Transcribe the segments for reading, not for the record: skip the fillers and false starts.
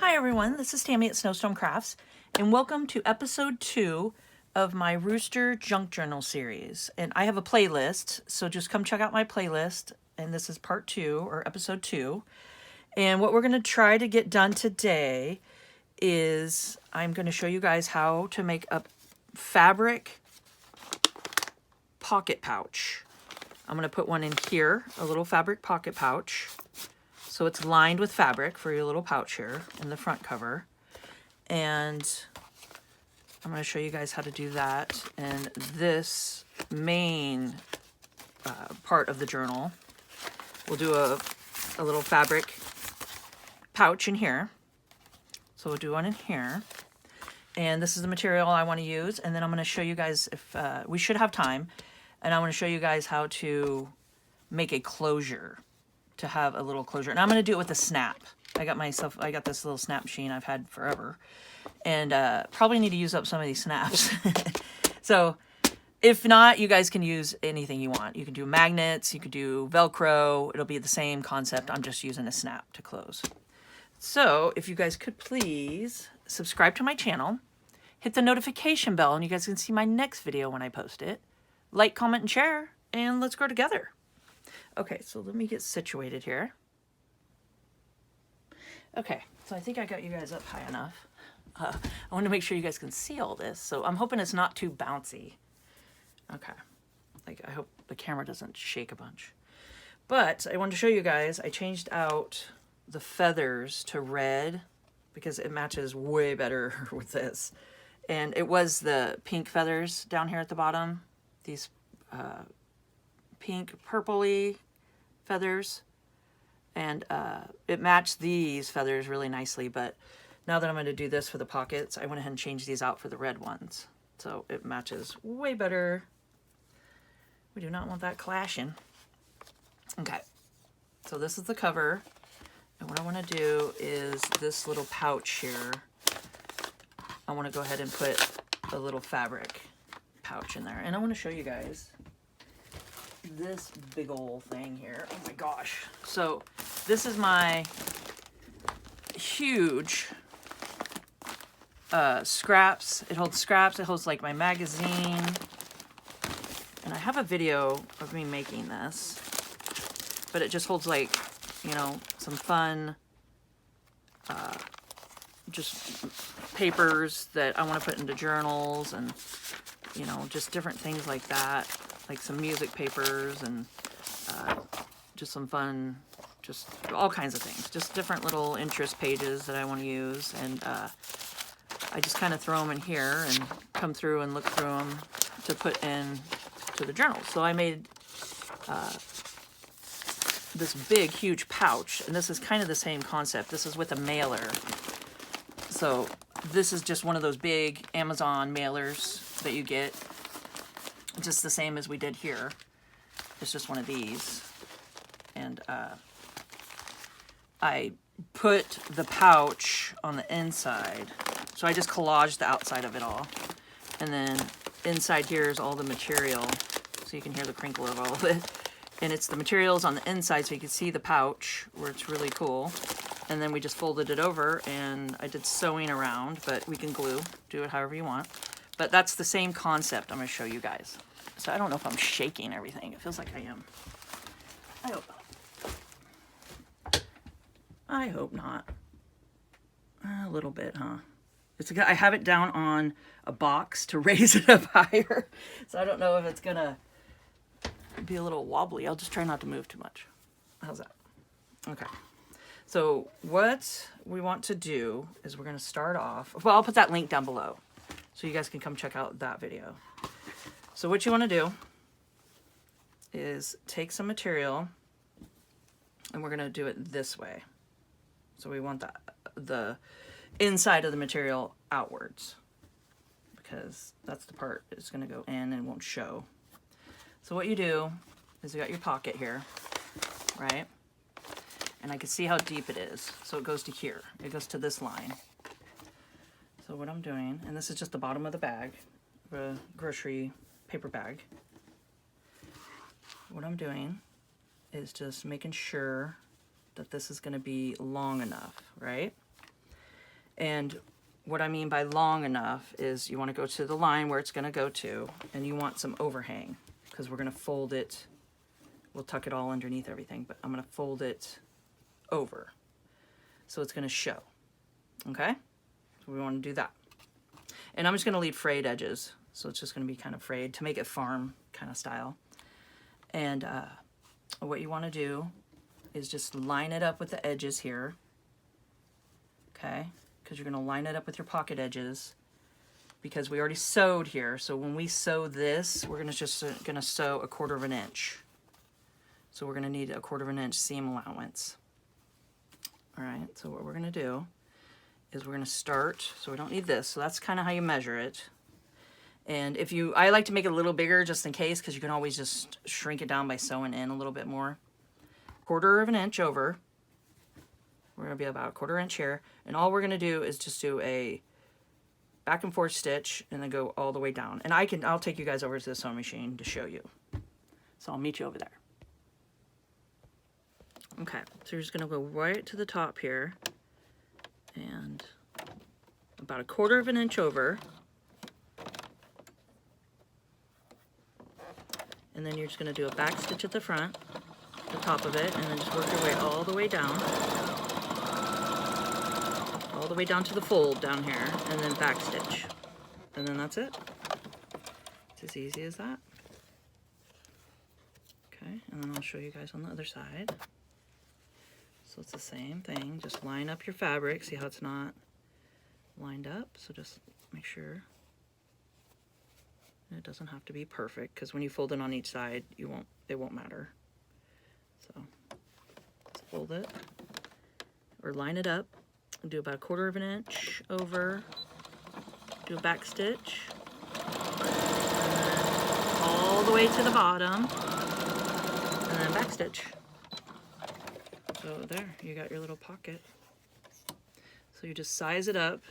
Hi everyone, this is Tammy at Snowstorm Crafts, and welcome to episode 2 of my Rooster Junk Journal series. And I have a playlist, so just come check out my playlist, and this is part 2, or episode 2. And what we're going to try to get done today is I'm going to show you guys how to make a fabric pocket pouch. I'm going to put one in here, a little fabric pocket pouch. So it's lined with fabric for your little pouch here in the front cover. And I'm going to show you guys how to do that. And this main part of the journal, we'll do a little fabric pouch in here. So we'll do one in here. And this is the material I want to use. And then I'm going to show you guys, if we should have time, and I want to show you guys how to make a closure, to have a little closure. And I'm going to do it with a snap. I got this little snap machine I've had forever. And probably need to use up some of these snaps. So if not, you guys can use anything you want. You can do magnets, you could do Velcro. It'll be the same concept. I'm just using a snap to close. So if you guys could please subscribe to my channel, hit the notification bell, and you guys can see my next video when I post it. Like, comment, and share, and let's grow together. Okay, so let me get situated here. Okay, so I think I got you guys up high enough. I want to make sure you guys can see all this, so I'm hoping it's not too bouncy. Okay, like I hope the camera doesn't shake a bunch. But I wanted to show you guys, I changed out the feathers to red because it matches way better with this. And it was the pink feathers down here at the bottom, these pink purpley feathers, and it matched these feathers really nicely. But now that I'm going to do this for the pockets, I went ahead and changed these out for the red ones, so it matches way better. We do not want that clashing. Okay, so this is the cover, and what I want to do is this little pouch here, I want to go ahead and put a little fabric pouch in there, and I want to show you guys this big old thing here. Oh my gosh. So this is my huge scraps. It holds scraps. It holds like my magazine. And I have a video of me making this, but it just holds like, you know, some fun just papers that I want to put into journals, and you know, just different things like that, like some music papers, and just some fun, just all kinds of things, just different little interest pages that I want to use. And I just kind of throw them in here and come through and look through them to put in to the journal. So I made this big, huge pouch, and this is kind of the same concept. This is with a mailer. So this is just one of those big Amazon mailers that you get, just the same as we did here. It's just one of these. And I put the pouch on the inside. So I just collaged the outside of it all. And then inside here is all the material. So you can hear the crinkle of all of it. And it's the materials on the inside, so you can see the pouch, where it's really cool. And then we just folded it over, and I did sewing around, but we can glue, do it however you want. But that's the same concept I'm going to show you guys. So I don't know if I'm shaking everything. It feels like I am. I hope not. I hope not. A little bit, huh? I have it down on a box to raise it up higher. So I don't know if it's going to be a little wobbly. I'll just try not to move too much. How's that? Okay. So what we want to do is we're going to start off, well, I'll put that link down below so you guys can come check out that video. So what you want to do is take some material, and we're going to do it this way. So we want the inside of the material outwards, because that's the part that's going to go in and won't show. So what you do is you got your pocket here, right? And I can see how deep it is. So it goes to here. It goes to this line. So what I'm doing, and this is just the bottom of the bag, a grocery paper bag. What I'm doing is just making sure that this is going to be long enough, right? And what I mean by long enough is you want to go to the line where it's going to go to, and you want some overhang, because we're going to fold it. We'll tuck it all underneath everything, but I'm going to fold it over. So it's going to show. Okay? So we want to do that. And I'm just going to leave frayed edges. So it's just going to be kind of frayed to make it farm kind of style. And what you want to do is just line it up with the edges here. Okay? Because you're going to line it up with your pocket edges, because we already sewed here. So when we sew this, we're just going to sew 1/4 inch. So we're going to need 1/4 inch seam allowance. All right, so what we're going to do is we're going to start, so we don't need this. So that's kind of how you measure it. And I like to make it a little bigger just in case, because you can always just shrink it down by sewing in a little bit more. 1/4 inch over. We're going to be about 1/4 inch here. And all we're going to do is just do a back and forth stitch and then go all the way down. And I'll take you guys over to the sewing machine to show you. So I'll meet you over there. Okay, so you're just going to go right to the top here and about 1/4 inch over. And then you're just going to do a back stitch at the front, the top of it, and then just work your way all the way down. All the way down to the fold down here, and then back stitch. And then that's it. It's as easy as that. Okay, and then I'll show you guys on the other side. So it's the same thing, just line up your fabric, see how it's not lined up, so just make sure. It doesn't have to be perfect, because when you fold it on each side, it won't matter. So let's fold it, or line it up, and do about 1/4 inch over, do a back stitch, and then all the way to the bottom, and then back stitch. So there, you got your little pocket. So you just size it up,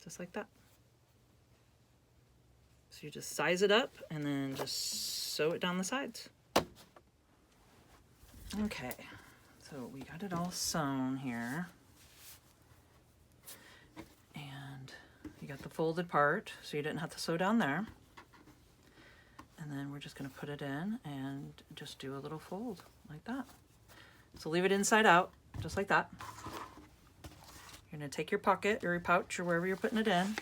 just like that. So you just size it up and then just sew it down the sides. Okay, so we got it all sewn here. And you got the folded part, so you didn't have to sew down there. And then we're just going to put it in and just do a little fold like that. So leave it inside out, just like that. You're going to take your pocket or your pouch or wherever you're putting it in.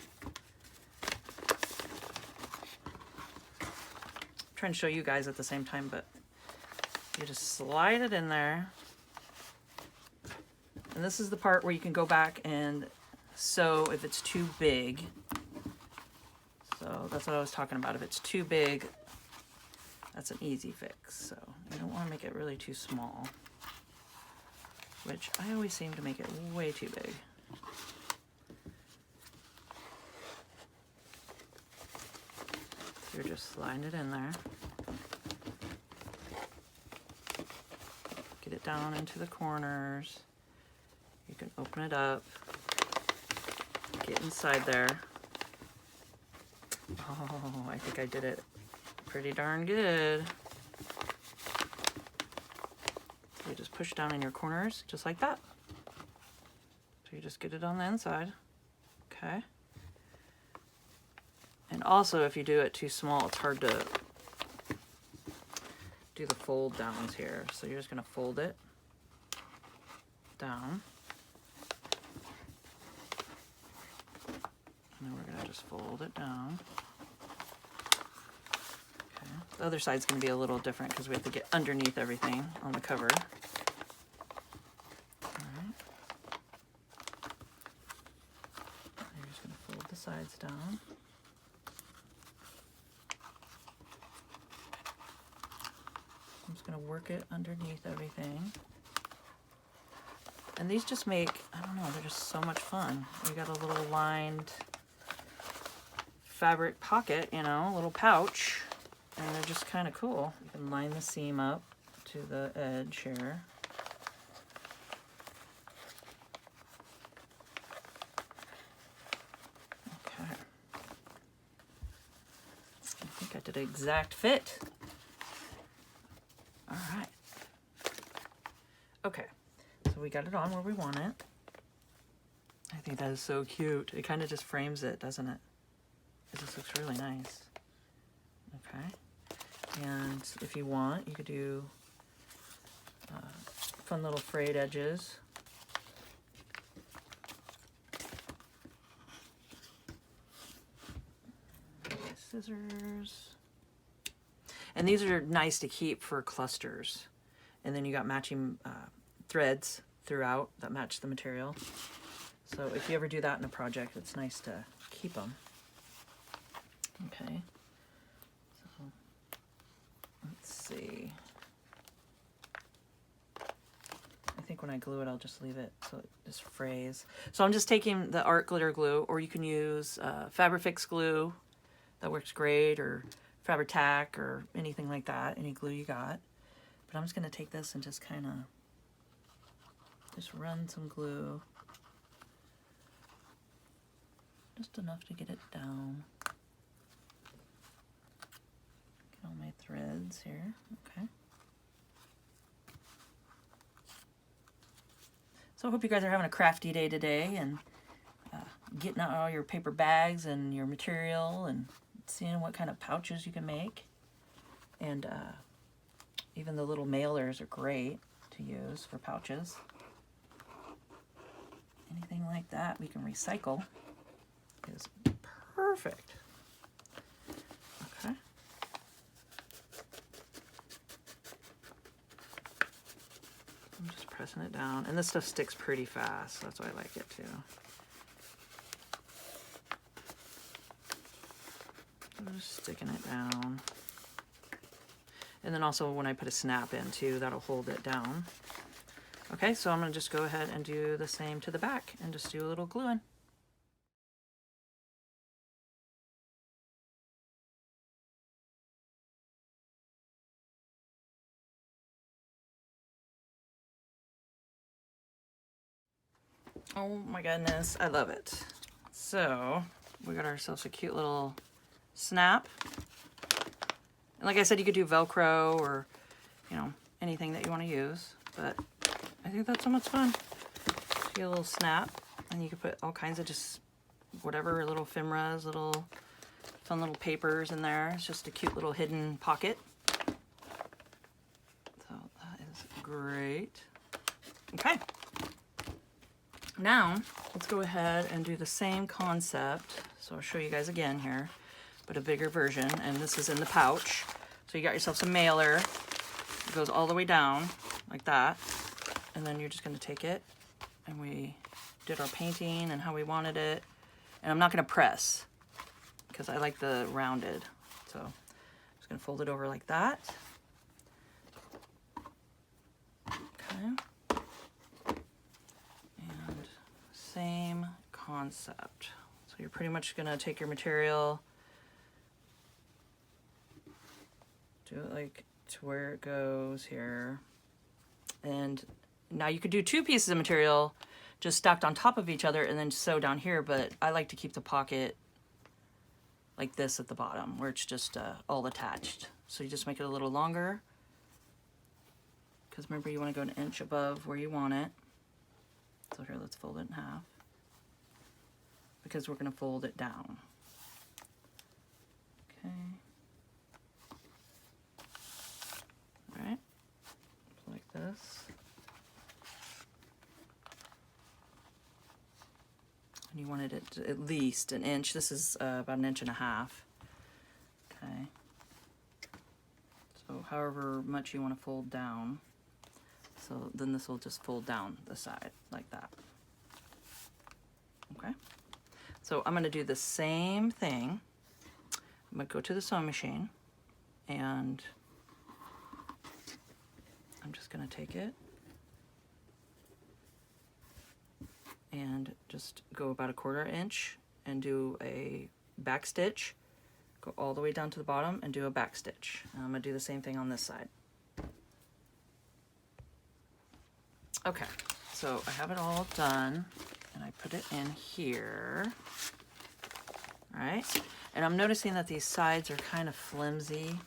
I'm trying to show you guys at the same time, but you just slide it in there. And this is the part where you can go back and sew if it's too big. So that's what I was talking about. If it's too big, that's an easy fix. So you don't want to make it really too small, which I always seem to make it way too big. So you're just sliding it in there. Get it down into the corners. You can open it up. Get inside there. Oh, I think I did it pretty darn good. You just push down in your corners, just like that. So you just get it on the inside. Okay. And also, if you do it too small, it's hard to do the fold downs here. So you're just going to fold it down. And then we're going to just fold it down. Okay. The other side's going to be a little different because we have to get underneath everything on the cover. Alright. You're just going to fold the sides down. I'm just going to work it underneath everything. And these just make, I don't know, they're just so much fun. You got a little lined fabric pocket, you know, a little pouch, and they're just kind of cool. You can line the seam up to the edge here. Okay. I think I did an exact fit. All right. Okay, so we got it on where we want it. I think that is so cute. It kind of just frames it, doesn't it? It just looks really nice. Okay. And if you want, you could do fun little frayed edges. Scissors. And these are nice to keep for clusters. And then you got matching threads throughout that match the material. So if you ever do that in a project, it's nice to keep them. Okay. So let's see. I think when I glue it, I'll just leave it so it just frays. So I'm just taking the art glitter glue, or you can use Fabrifix glue. That works great, or Fabri-Tac, or anything like that, any glue you got. But I'm just going to take this and just kind of just run some glue. Just enough to get it down. Get all my threads here. Okay. So I hope you guys are having a crafty day today and getting out all your paper bags and your material and seeing what kind of pouches you can make. And even the little mailers are great to use for pouches. Anything like that we can recycle is perfect. Okay. I'm just pressing it down. And this stuff sticks pretty fast, so that's why I like it too. I'm just sticking it down. And then also when I put a snap in too, that'll hold it down. Okay, so I'm gonna just go ahead and do the same to the back and just do a little gluing. Oh my goodness, I love it. So we got ourselves a cute little snap. And like I said, you could do Velcro or, you know, anything that you want to use, but I think that's so much fun. So you get a little snap, and you can put all kinds of just whatever, little ephemera, little fun little papers in there. It's just a cute little hidden pocket. So that is great. Okay. Now, let's go ahead and do the same concept. So I'll show you guys again here, but a bigger version, and this is in the pouch. So you got yourself some mailer. It goes all the way down like that. And then you're just gonna take it, and we did our painting and how we wanted it. And I'm not gonna press, because I like the rounded. So I'm just gonna fold it over like that. Okay. And same concept. So you're pretty much gonna take your material, do it like to where it goes here. And now you could do two pieces of material just stacked on top of each other and then sew down here, but I like to keep the pocket like this at the bottom where it's just all attached. So you just make it a little longer, because remember you want to go an inch above where you want it. So here, let's fold it in half, because we're going to fold it down. Okay. All right, like this. And you wanted it to at least an inch. This is about 1.5 inches. Okay. So however much you want to fold down. So then this will just fold down the side like that. Okay. So I'm going to do the same thing. I'm going to go to the sewing machine, and I'm just going to take it and just go about 1/4 inch and do a back stitch, go all the way down to the bottom and do a back stitch. And I'm going to do the same thing on this side. Okay, so I have it all done, and I put it in here. All right, and I'm noticing that these sides are kind of flimsy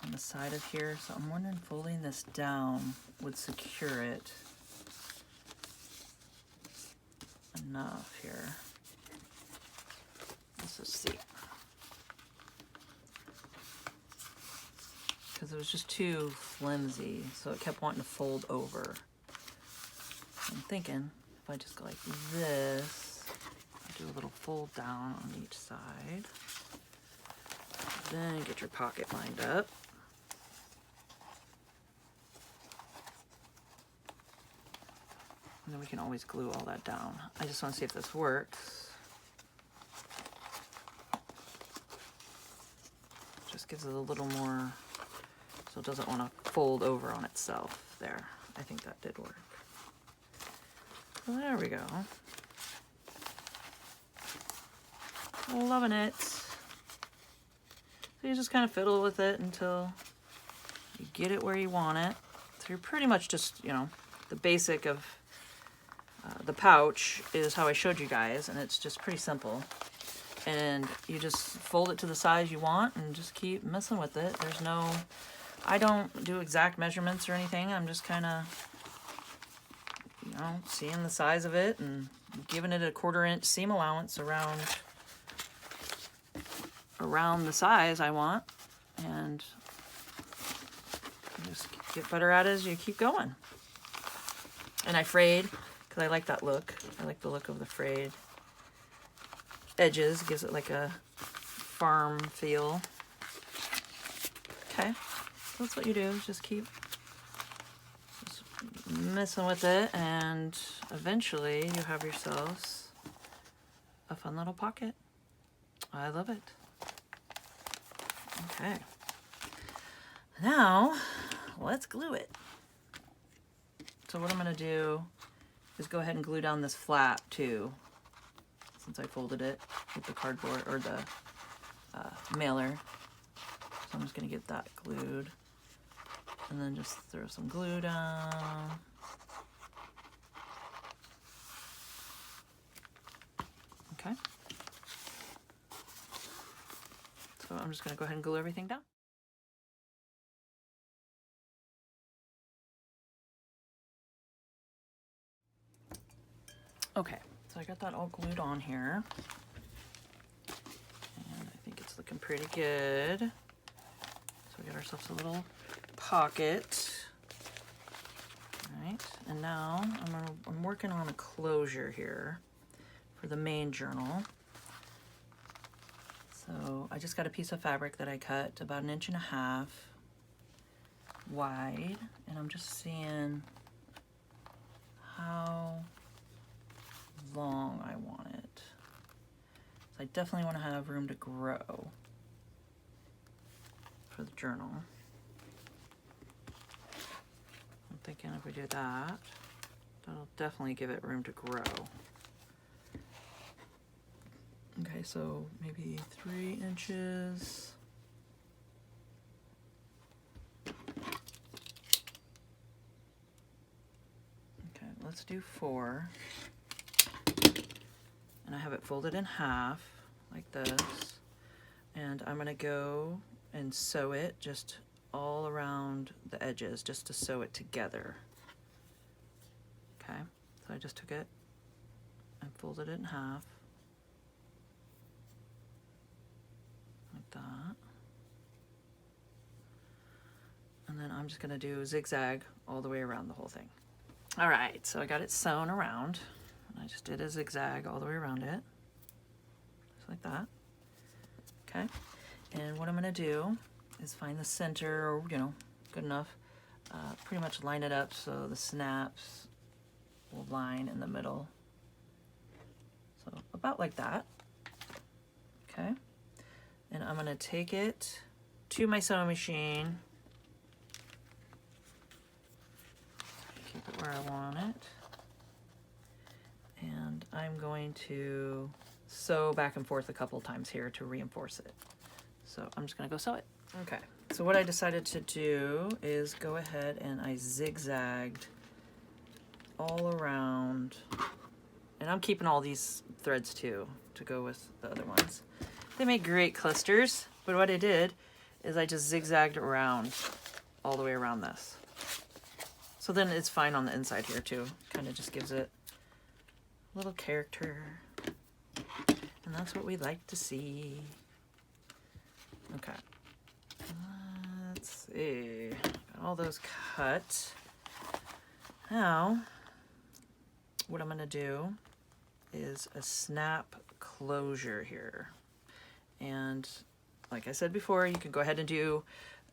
on the side of here, so I'm wondering folding this down would secure it. enough here. Let's just see. Because it was just too flimsy, so it kept wanting to fold over. I'm thinking if I just go like this, do a little fold down on each side. Then get your pocket lined up. And then we can always glue all that down. I just want to see if this works. Just gives it a little more, so it doesn't want to fold over on itself. There, I think that did work. Well, there we go. Loving it. So you just kind of fiddle with it until you get it where you want it. So you're pretty much just, you know, the basic of the pouch is how I showed you guys, and it's just pretty simple. And you just fold it to the size you want and just keep messing with it. There's no, I don't do exact measurements or anything. I'm just kind of, you know, seeing the size of it and giving it a 1/4 inch seam allowance around the size I want, and you just get better at it as you keep going. And I frayed because I like that look. I like the look of the frayed edges. It gives it like a farm feel. Okay, so that's what you do. Just keep messing with it, and eventually you have yourselves a fun little pocket. I love it. Okay, now let's glue it. So what I'm going to do is go ahead and glue down this flap too, since I folded it with the cardboard or the mailer. So I'm just going to get that glued, and then just throw some glue down. Okay. So I'm just going to go ahead and glue everything down. Okay, so I got that all glued on here, and I think it's looking pretty good. So we got ourselves a little pocket. All right, and now I'm working on a closure here for the main journal. So I just got a piece of fabric that I cut about 1.5 inches wide, and I'm just seeing how long I want it. So I definitely want to have room to grow for the journal. I'm thinking if we do that, that'll definitely give it room to grow. Okay, so maybe 3 inches. Okay, let's do 4. And I have it folded in half like this. And I'm gonna go and sew it just all around the edges, just to sew it together. Okay, so I just took it and folded it in half. Like that. And then I'm just gonna do zigzag all the way around the whole thing. All right, so I got it sewn around. And I just did a zigzag all the way around it. Just like that. Okay, and what I'm gonna do is find the center, or you know, good enough. Pretty much line it up so the snaps will line in the middle. So about like that. Okay. And I'm gonna take it to my sewing machine. Keep it where I want it. And I'm going to sew back and forth a couple times here to reinforce it. So I'm just gonna go sew it. Okay, so what I decided to do is go ahead and I zigzagged all around. And I'm keeping all these threads too to go with the other ones. They make great clusters, but what I did is I just zigzagged around all the way around this. So then it's fine on the inside here too. Kind of just gives it little character. And that's what we like to see. Okay. Let's see. Got all those cut. Now, what I'm going to do is a snap closure here. And like I said before, you can go ahead and do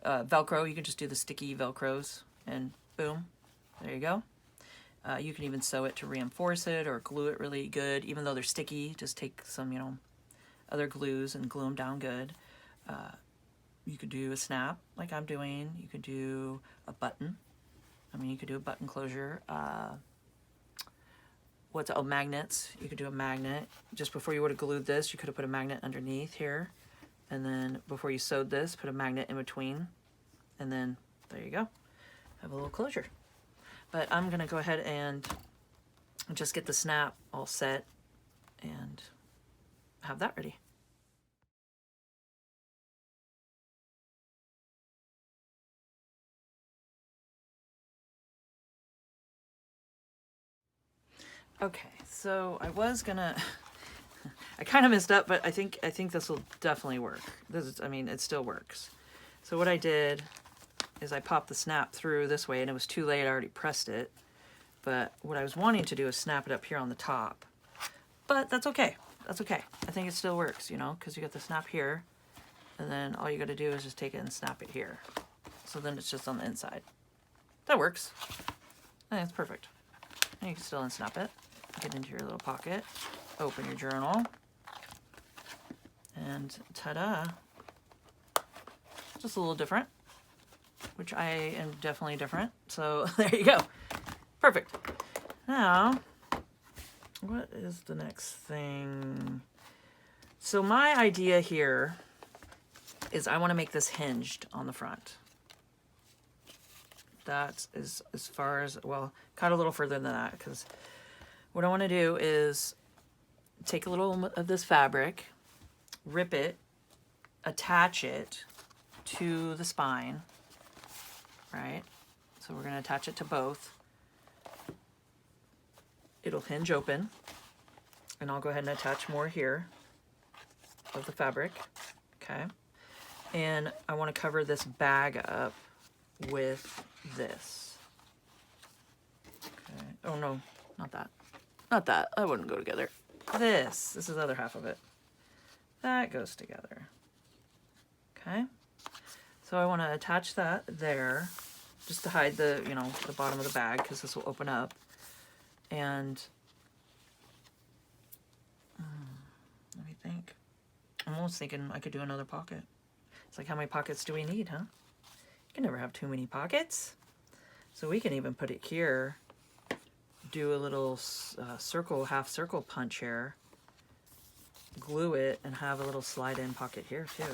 Velcro. You can just do the sticky Velcros and boom, there you go. You can even sew it to reinforce it or glue it really good. Even though they're sticky, just take some, other glues and glue them down good. You could do a snap like I'm doing. You could do a button. You could do a button closure. Magnets. You could do a magnet. Just before you would have glued this, you could have put a magnet underneath here. And then before you sewed this, put a magnet in between. And then there you go. Have a little closure. But I'm going to go ahead and just get the snap all set and have that ready. Okay, so I was gonna, I kind of messed up, but I think this will definitely work. It still works. So what I did is I popped the snap through this way, and it was too late. I already pressed it. But what I was wanting to do is snap it up here on the top. But that's okay. That's okay. I think it still works, because you got the snap here, and then all you got to do is just take it and snap it here. So then it's just on the inside. That works. I think it's perfect. And you can still unsnap it. Get into your little pocket, open your journal, and ta-da! Just a little different, which I am definitely different. So there you go. Perfect. Now, what is the next thing? So my idea here is I want to make this hinged on the front. That is as far as, well, cut a little further than that, because what I want to do is take a little of this fabric, rip it, attach it to the spine, right? So we're going to attach it to both. It'll hinge open, and I'll go ahead and attach more here of the fabric, okay? And I want to cover this bag up with this. Okay. Oh no, not that. Not that. That wouldn't go together. This is the other half of it. That goes together. Okay. So I want to attach that there, just to hide the, the bottom of the bag, because this will open up. And let me think. I'm almost thinking I could do another pocket. It's like, how many pockets do we need, huh? You can never have too many pockets. So we can even put it here, do a little half circle punch here, glue it, and have a little slide-in pocket here too.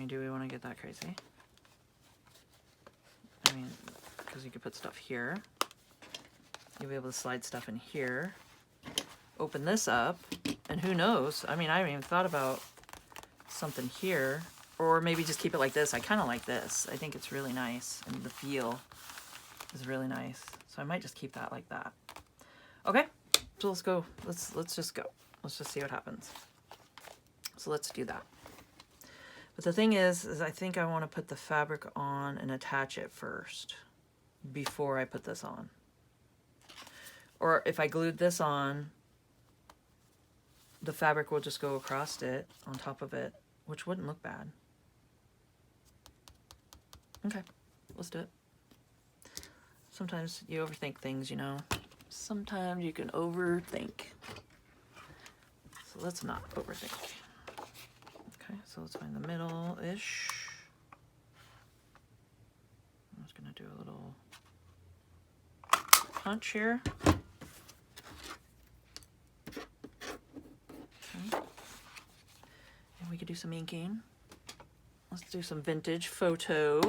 Do we want to get that crazy? Because you could put stuff here. You'll be able to slide stuff in here. Open this up, and who knows? I haven't even thought about something here. Or maybe just keep it like this. I kind of like this. I think it's really nice, and the feel is really nice. So I might just keep that like that. Okay, so let's go. Let's just go. Let's just see what happens. So let's do that. But the thing is I think I want to put the fabric on and attach it first before I put this on. Or if I glued this on, the fabric will just go across it, on top of it, which wouldn't look bad. Okay, let's do it. Sometimes you overthink things, Sometimes you can overthink. So let's not overthink. Okay, so let's find the middle-ish. I'm just gonna do a little punch here. Okay. And we could do some inking. Let's do some vintage photo.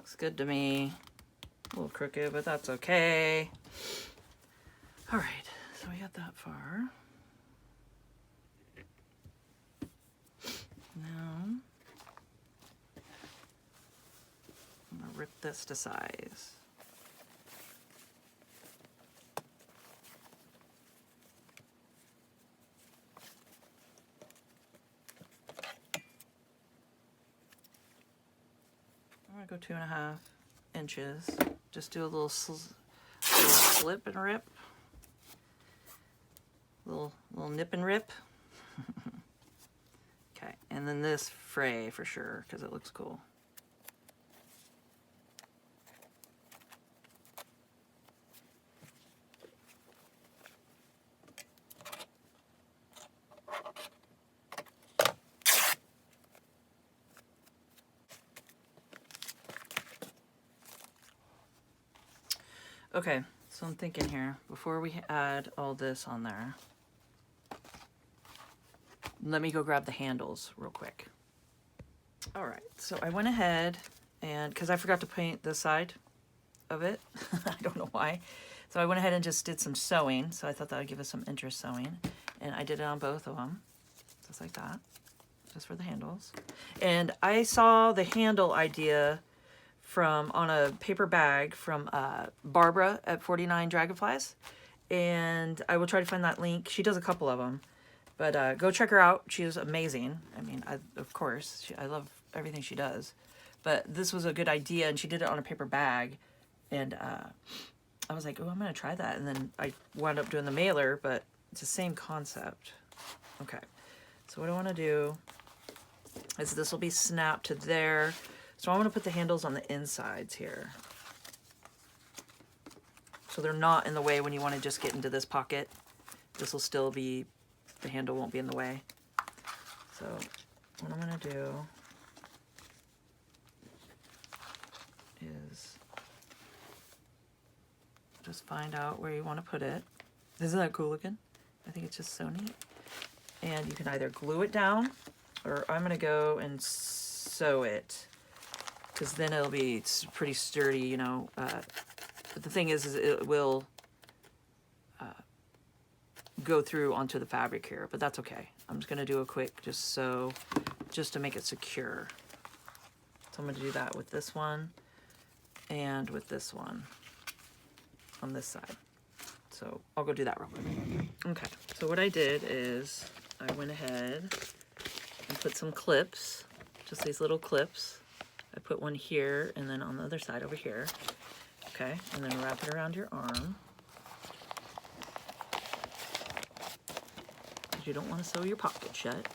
Looks good to me. A little crooked, but that's okay. All right, so we got that far. Now, I'm gonna rip this to size. I'm gonna go 2.5 inches. Just do a little slip and rip. Little nip and rip. Okay, and then this fray for sure, because it looks cool. Okay, so I'm thinking here, before we add all this on there, let me go grab the handles real quick. All right, so I went ahead and, because I forgot to paint this side of it, I don't know why. So I went ahead and just did some sewing, so I thought that would give us some interest sewing. And I did it on both of them, just like that, just for the handles. And I saw the handle idea on a paper bag from Barbara at 49 Dragonflies. And I will try to find that link. She does a couple of them. But go check her out. She is amazing. I mean, of course, I love everything she does. But this was a good idea, and she did it on a paper bag. And I was like, oh, I'm going to try that. And then I wound up doing the mailer, but it's the same concept. Okay, so what I want to do is this will be snapped to there. So I want to put the handles on the insides here. So they're not in the way when you want to just get into this pocket. This will still be, the handle won't be in the way. So what I'm going to do is just find out where you want to put it. Isn't that cool looking? I think it's just so neat. And you can either glue it down, or I'm going to go and sew it, because then it'll be pretty sturdy, you know. But the thing is it will go through onto the fabric here, but that's okay. I'm just going to do a quick just sew, just to make it secure. So I'm going to do that with this one and with this one on this side. So I'll go do that real quick. Okay, so what I did is I went ahead and put some clips, just these little clips. I put one here and then on the other side over here. Okay, and then wrap it around your arm. Because you don't want to sew your pocket shut.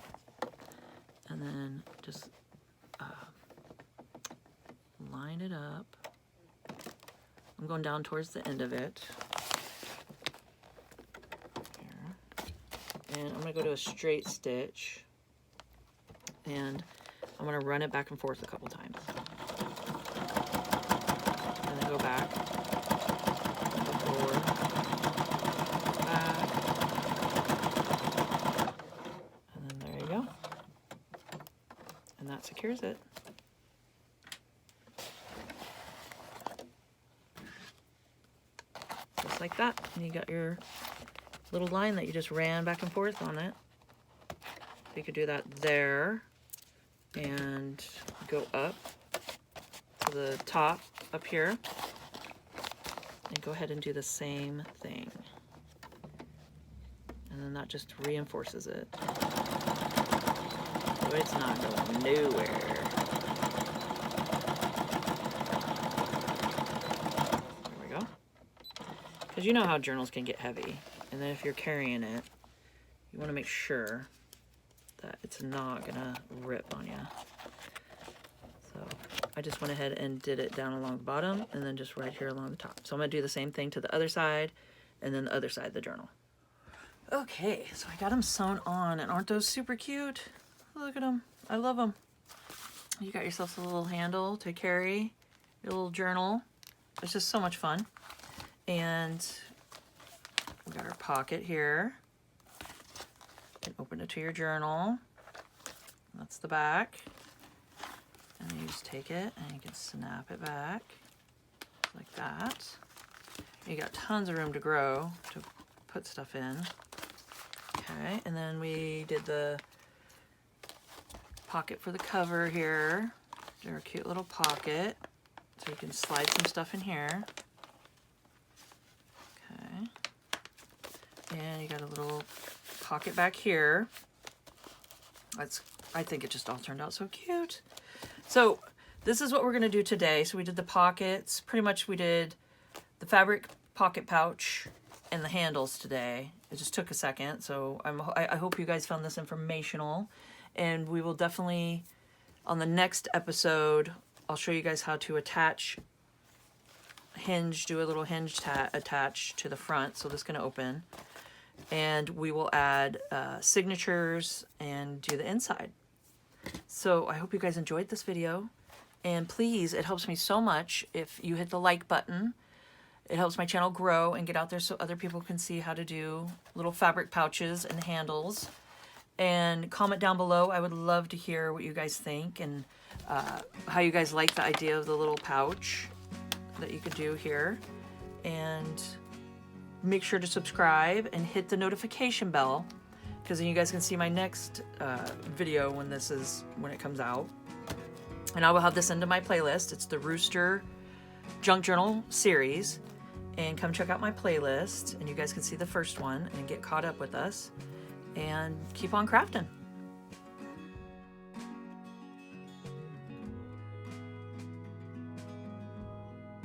And then just line it up. I'm going down towards the end of it. Here. And I'm going to go to a straight stitch. And I'm going to run it back and forth a couple times. And then go back. Go forward. Back. And then there you go. And that secures it. Just like that. And you got your little line that you just ran back and forth on it. You could do that there. And go up to the top up here and go ahead and do the same thing, and then that just reinforces it, so it's not going nowhere. There we go. Because you know how journals can get heavy, and then if you're carrying it, you want to make sure that it's not gonna rip on you. So I just went ahead and did it down along the bottom and then just right here along the top. So I'm gonna do the same thing to the other side and then the other side of the journal. Okay, so I got them sewn on, and aren't those super cute? Look at them, I love them. You got yourself a little handle to carry your little journal. It's just so much fun. And we got our pocket here. Open it to your journal. That's the back. And you just take it and you can snap it back like that. You got tons of room to grow, to put stuff in. Okay, and then we did the pocket for the cover here. They're a cute little pocket, so you can slide some stuff in here. Okay, and you got a little pocket back here. I think it just all turned out so cute. So this is what we're gonna do today. So we did the pockets. Pretty much we did the fabric pocket pouch and the handles today. It just took a second. So I hope you guys found this informational. And we will definitely, on the next episode, I'll show you guys how to attach, do a little hinge attach to the front. So this is gonna open. And we will add signatures and do the inside. So I hope you guys enjoyed this video, and please, it helps me so much if you hit the like button. It helps my channel grow and get out there so other people can see how to do little fabric pouches and handles. And comment down below. I would love to hear what you guys think and how you guys like the idea of the little pouch that you could do here. And make sure to subscribe and hit the notification bell, because then you guys can see my next video when it comes out. And I will have this into my playlist. It's the Rooster Junk Journal series. And come check out my playlist, and you guys can see the first one and get caught up with us. And keep on crafting.